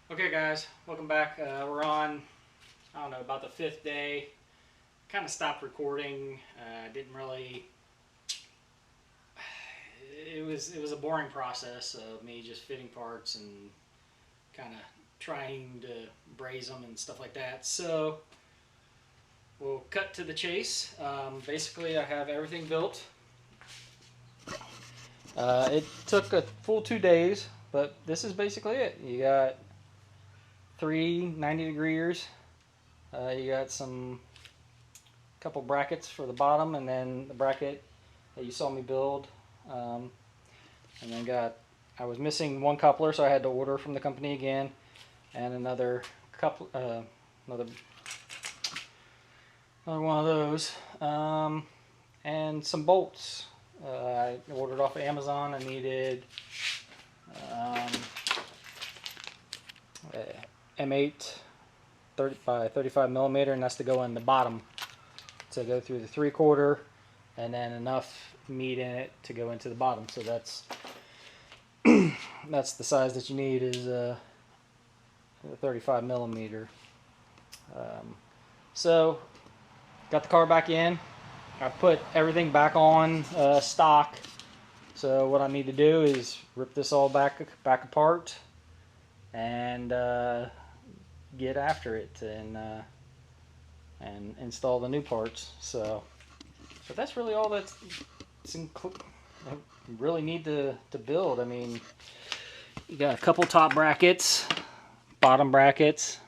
Okay guys, welcome back. We're on, I don't know, about the fifth day. Kind of stopped recording. Didn't really, it was a boring process of me just fitting parts and kind of trying to braze them and stuff like that. So we'll cut to the chase. Basically I have everything built. It took a full 2 days, but this is basically it. You got three 90-degree ears. You got some couple brackets for the bottom, and then the bracket that you saw me build. And then I was missing one coupler, so I had to order from the company again, and another another one of those, and some bolts. I ordered off of Amazon. I needed M8 30 by 35 millimeter, and that's to go in the bottom, to go through the 3/4, and then enough meat in it to go into the bottom. So that's that's the size that you need, is 35 millimeter. So got the car back in. I put everything back on stock. So what I need to do is rip this all back apart and get after it and install the new parts. So that's really all I really need to build. I mean, you got a couple top brackets, bottom brackets,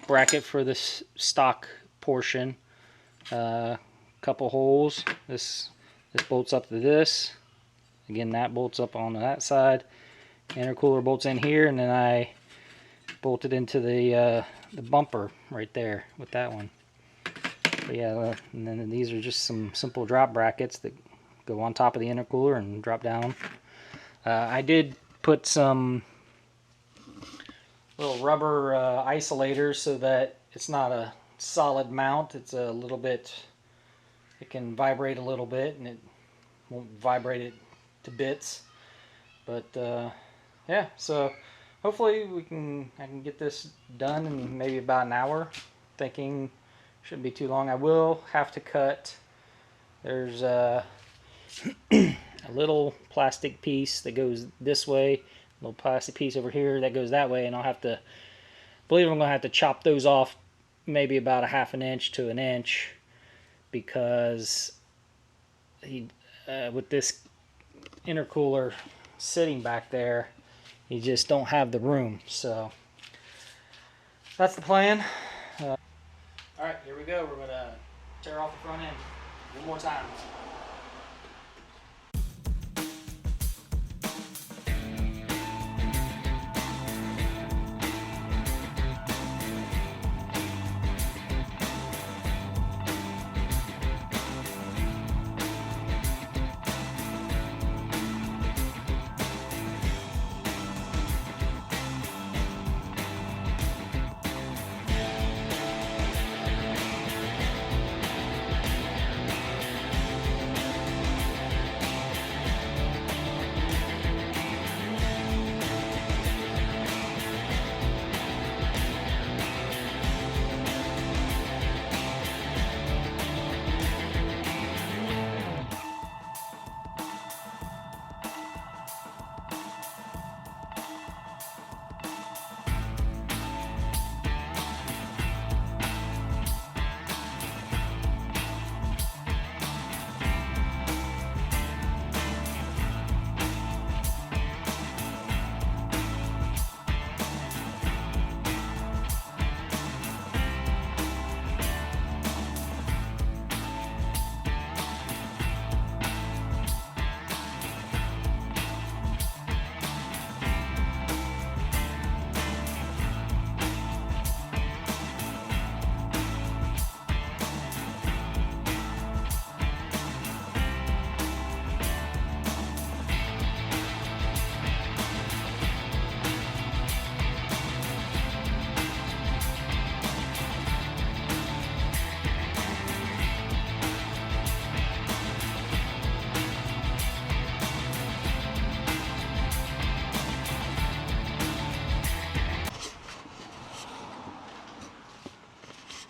bracket for the stock portion, couple holes. This bolts up to this. Again, that bolts up on that side. Intercooler bolts in here, and then I bolted into the bumper right there with that one. But yeah, and then these are just some simple drop brackets that go on top of the intercooler and drop down. I did put some little rubber isolators so that it's not a solid mount. It's a little bit, it can vibrate a little bit, and it won't vibrate it to bits. But yeah, so hopefully I can get this done in maybe about an hour. Thinking shouldn't be too long. I will have to cut. There's a little plastic piece that goes this way, a little plastic piece over here that goes that way, and I'll have to, believe I'm going to have to chop those off maybe about a 1/2 inch to an inch, because with this intercooler sitting back there, you just don't have the room. So that's the plan. Alright, here we go. We're going to tear off the front end one more time.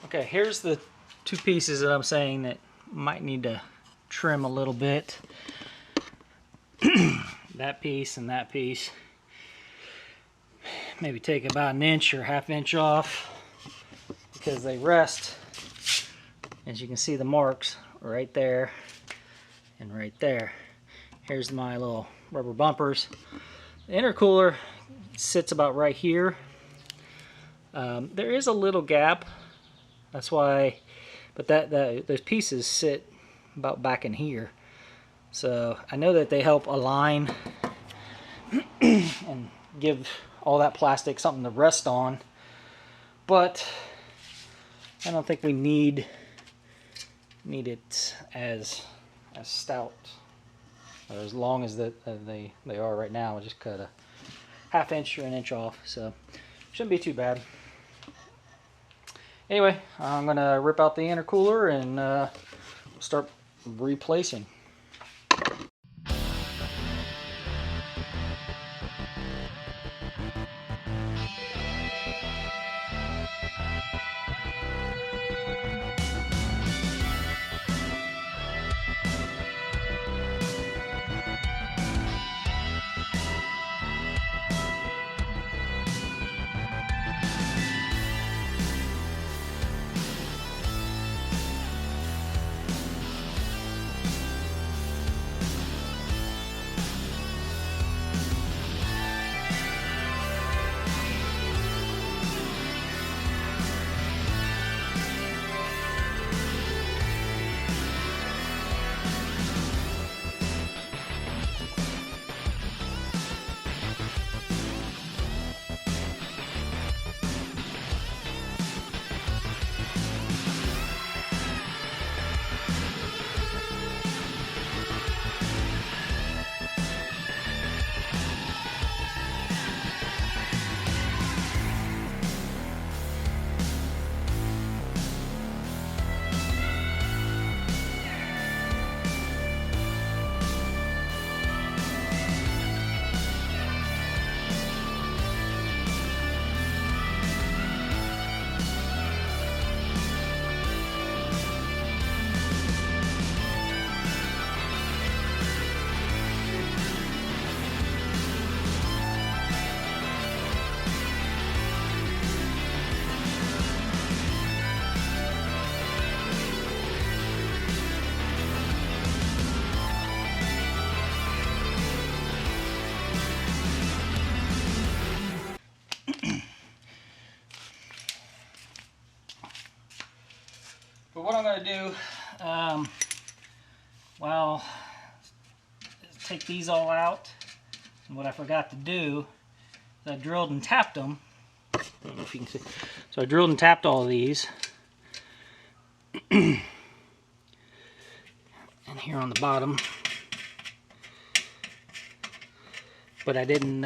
Okay, here's the two pieces that I'm saying that might need to trim a little bit. That piece and that piece. Maybe take about an inch or half inch off because they rest. As you can see, the marks right there and right there. Here's my little rubber bumpers. The intercooler sits about right here. There is a little gap. That's why, but those pieces sit about back in here. So I know that they help align and give all that plastic something to rest on, but I don't think we need it as stout or as long as they are right now. We'll just cut a half inch or an inch off, so shouldn't be too bad. Anyway, I'm gonna rip out the intercooler and start replacing. But what I'm going to do, well, take these all out. And what I forgot to do is I drilled and tapped them. I don't know if you can see. So I drilled and tapped all of these. And here on the bottom. But I didn't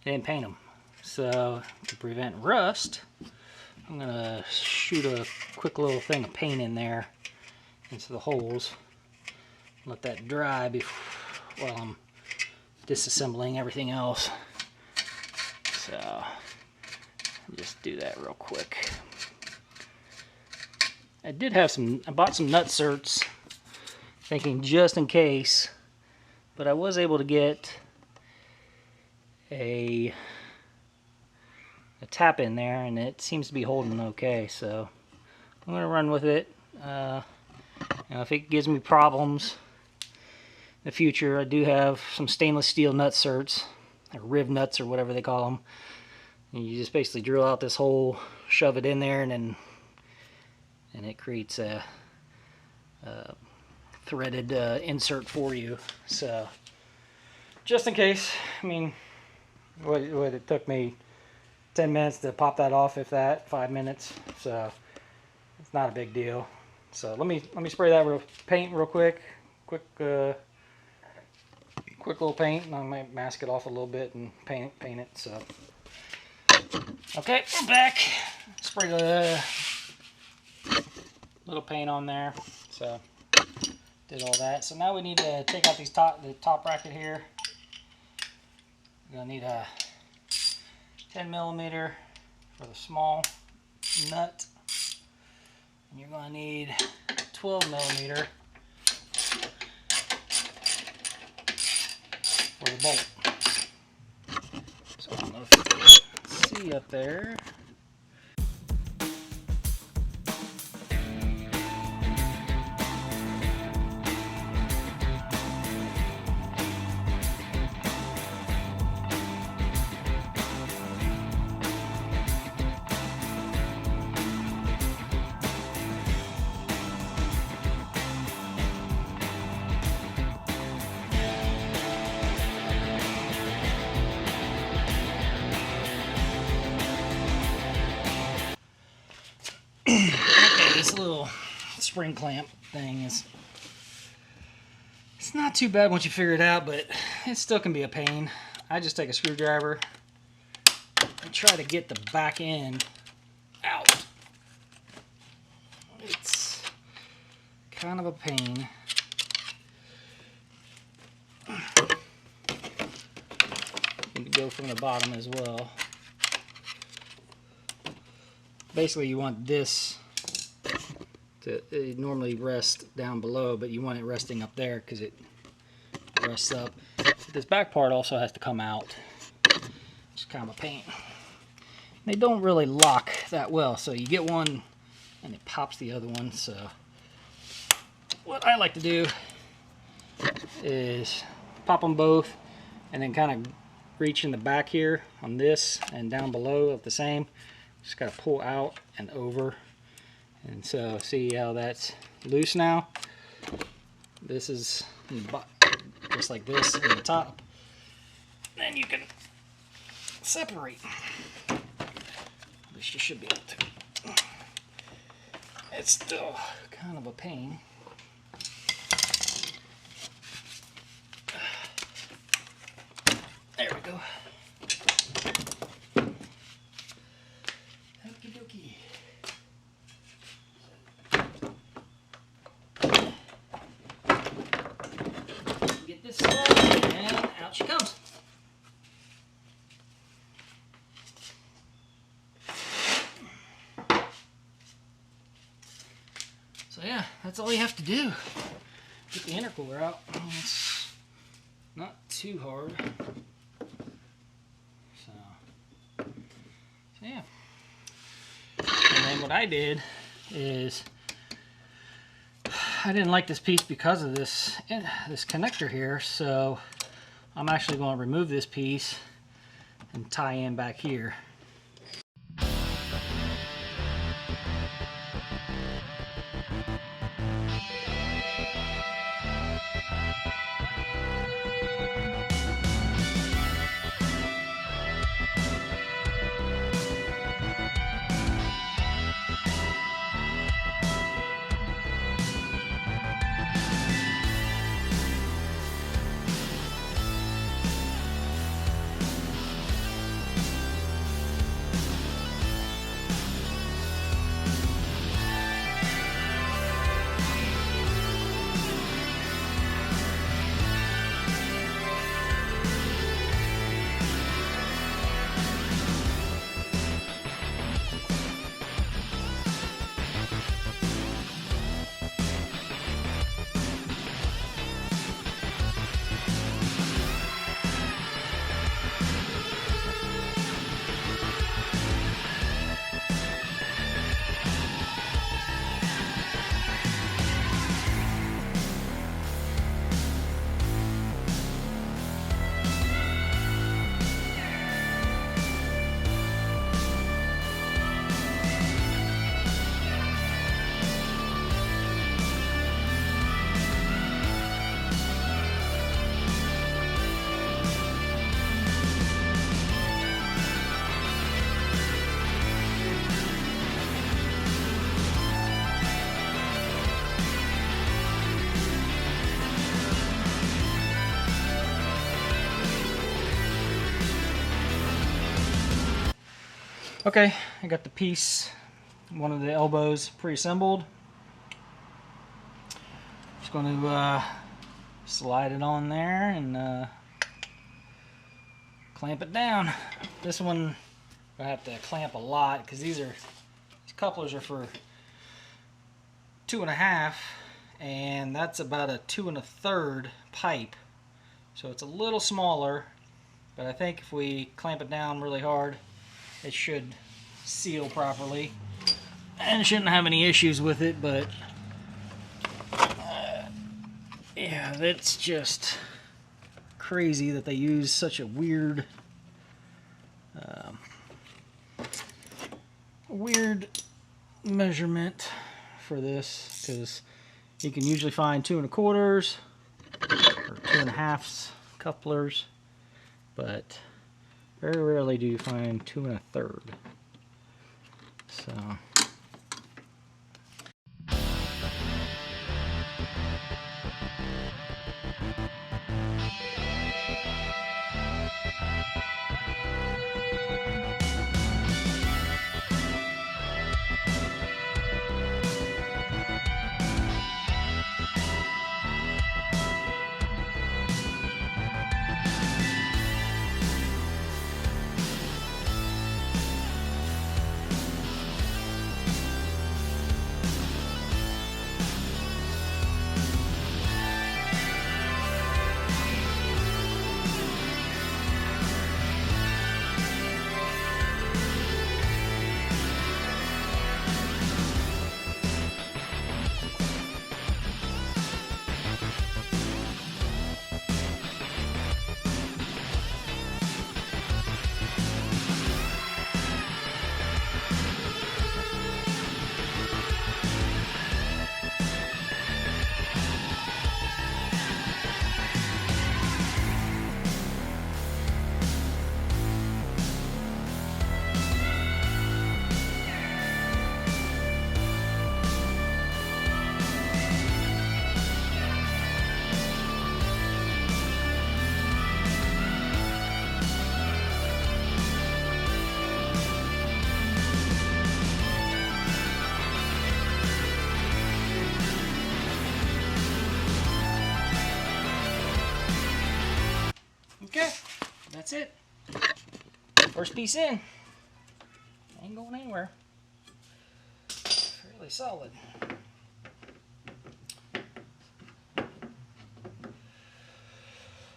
paint them. So to prevent rust, I'm going to shoot a quick little thing of paint in there into the holes. Let that dry while I'm disassembling everything else. So just do that real quick. I bought some nut certs, thinking just in case, but I was able to get a tap in there, and it seems to be holding okay, so I'm going to run with it. If it gives me problems in the future, I do have some stainless steel nut certs, or riv nuts or whatever they call them. And you just basically drill out this hole, shove it in there, and it creates a threaded insert for you. So just in case, I mean, what it took me 10 minutes to pop that off, if that, 5 minutes, so it's not a big deal. So let me spray that paint real quick, quick little paint, and I might mask it off a little bit and paint it. So okay, we're back. Spray the little paint on there. So did all that. So now we need to take out the top bracket here. We're gonna need a 10 millimeter for the small nut. And you're going to need 12 millimeter for the bolt. So I don't know if you can see up there. Okay, this little spring clamp thing it's not too bad once you figure it out, but it still can be a pain. I just take a screwdriver and try to get the back end out. It's kind of a pain. You can go from the bottom as well. Basically, you want this to normally rest down below, but you want it resting up there because it rests up. But this back part also has to come out, which is kind of a pain. They don't really lock that well, so you get one and it pops the other one. So what I like to do is pop them both and then kind of reach in the back here on this and down below of the same. Just got to pull out and over. And so see how that's loose now? This is just like this in the top. Then you can separate. At least you should be able to. It's still kind of a pain. There we go. Get this started, and out she comes. So yeah, that's all you have to do. Get the intercooler out. It's not too hard. So yeah. And then what I did is I didn't like this piece because of this connector here, so I'm actually going to remove this piece and tie in back here. Okay, I got the piece, one of the elbows pre-assembled. Just going to slide it on there and clamp it down. This one I have to clamp a lot because these are These couplers are for 2.5, and that's about a 2 1/3 pipe. So it's a little smaller, but I think if we clamp it down really hard, it should seal properly. And shouldn't have any issues with it, but yeah, that's just crazy that they use such a weird measurement for this, because you can usually find 2 1/4s or 2 1/2 couplers, but very rarely do you find 2 1/3. So okay, that's it. First piece in. Ain't going anywhere. Fairly solid.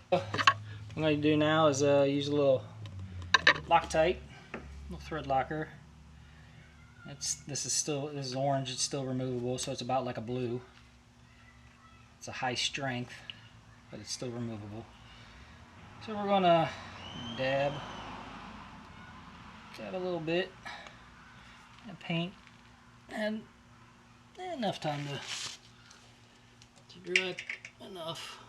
What I'm going to do now is use a little Loctite, little thread locker. This is orange. It's still removable, so it's about like a blue. It's a high strength, but it's still removable. So we're gonna dab a little bit and paint, and enough time to dry enough.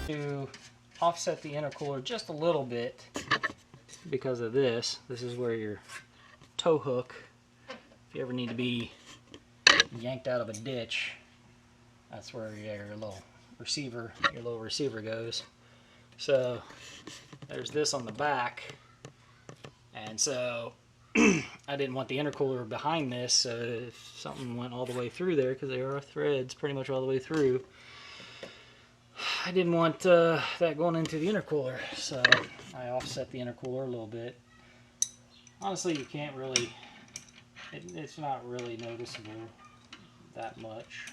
To offset the intercooler just a little bit because of this. This is where your tow hook, if you ever need to be yanked out of a ditch, that's where your little receiver goes. So there's this on the back, and so I didn't want the intercooler behind this, so if something went all the way through there, because there are threads pretty much all the way through, I didn't want that going into the intercooler, so I offset the intercooler a little bit. Honestly, you can't really, it's not really noticeable that much.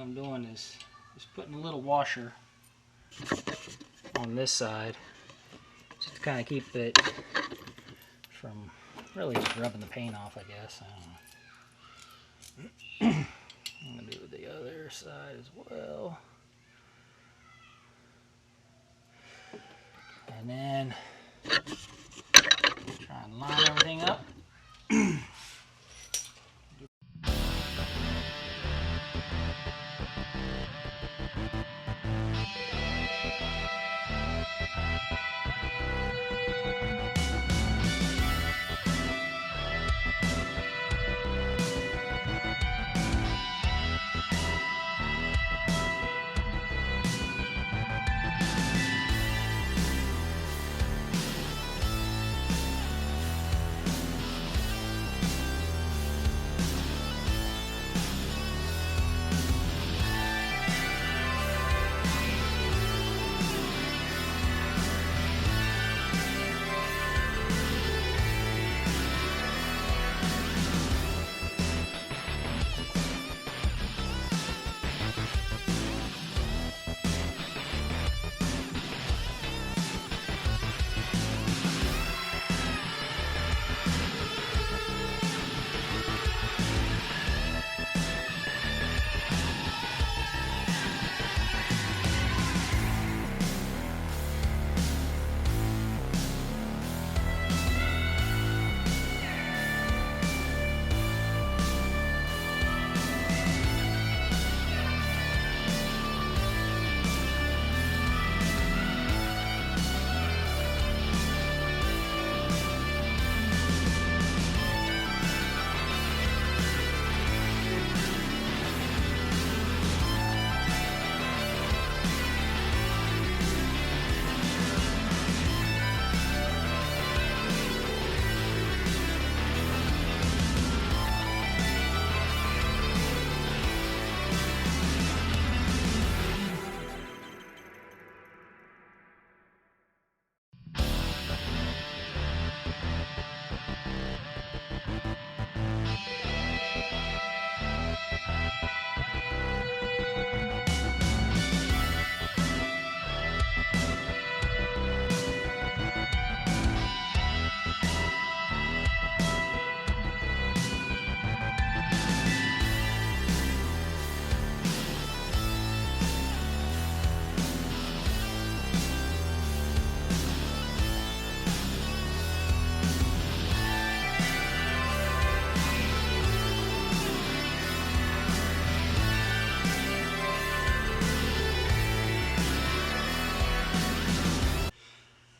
I'm doing is just putting a little washer on this side just to kind of keep it from really just rubbing the paint off, I guess. I don't know. I'm going to do the other side as well. And then try and line everything up.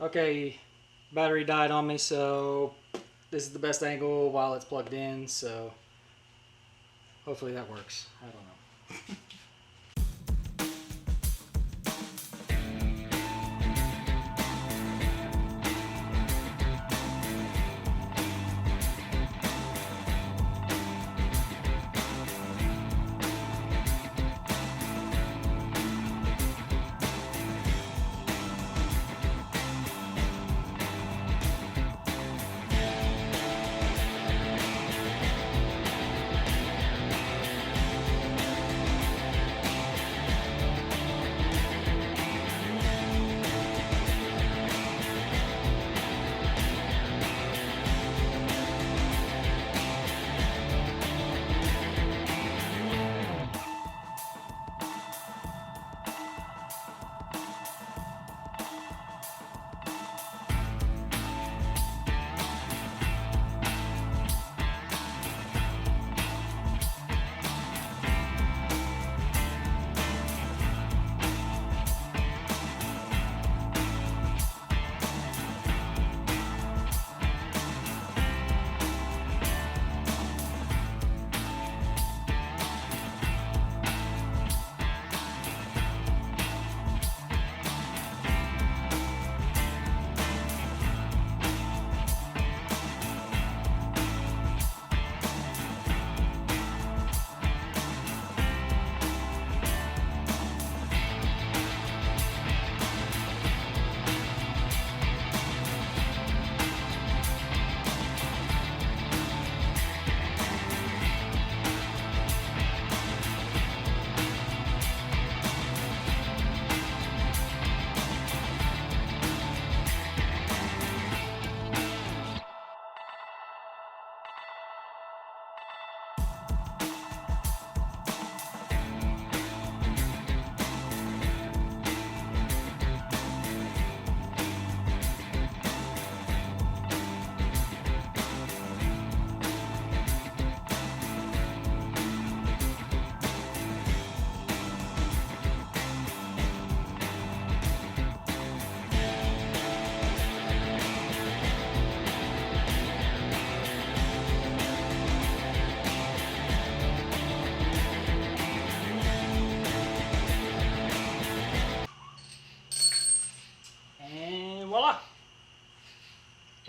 Okay, battery died on me, so this is the best angle while it's plugged in, so hopefully that works. I don't know.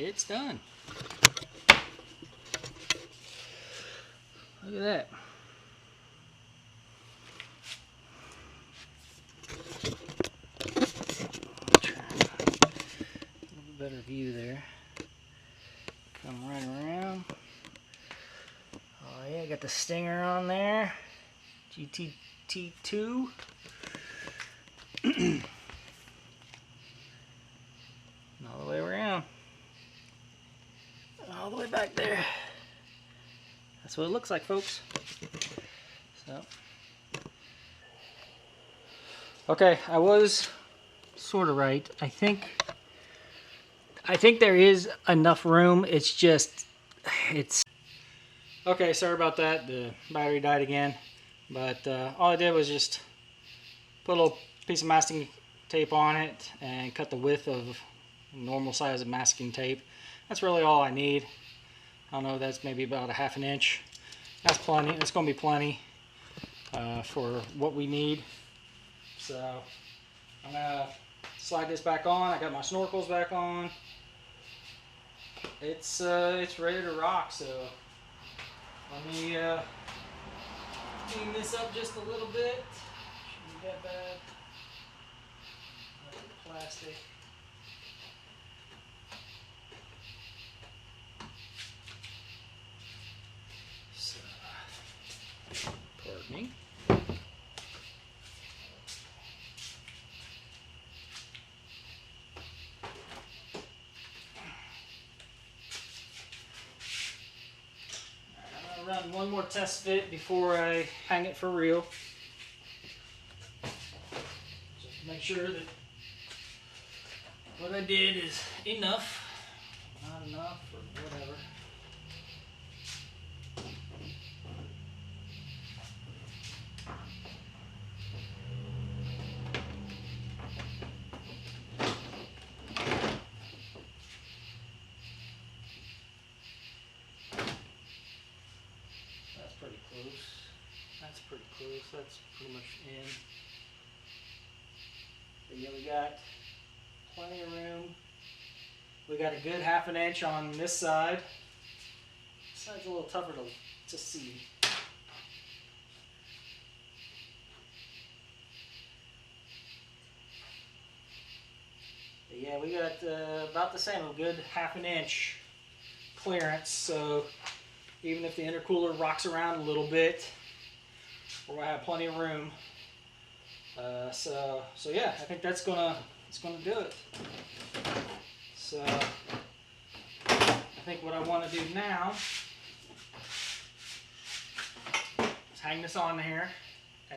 it's done. Look at that. Try a little bit better view there. Come right around. Oh yeah, got the stinger on there. GTT2. All the way around. All the way back there. That's what it looks like, folks. So, okay, I was sort of right. I think there is enough room. It's okay. Sorry about that. The battery died again, but all I did was just put a little piece of masking tape on it and cut the width of normal size of masking tape. That's really all I need. I don't know, that's maybe about a ½ inch. That's plenty. It's going to be plenty for what we need. So I'm going to slide this back on. I got my snorkels back on. It's ready to rock. So let me clean this up just a little bit. Shouldn't be that bad. Plastic. So, pardon me. I'm gonna run one more test fit before I hang it for real. Just to make sure that what I did is enough, not enough, or whatever. That's pretty close. That's pretty close. That's pretty much in. But yeah, we got plenty of room. We got a good ½ inch on this side. This side's a little tougher to see. But yeah, we got about the same, a good ½ inch clearance. So even if the intercooler rocks around a little bit, we're gonna have plenty of room. So yeah, I think it's gonna do it. So I think what I want to do now is hang this on here.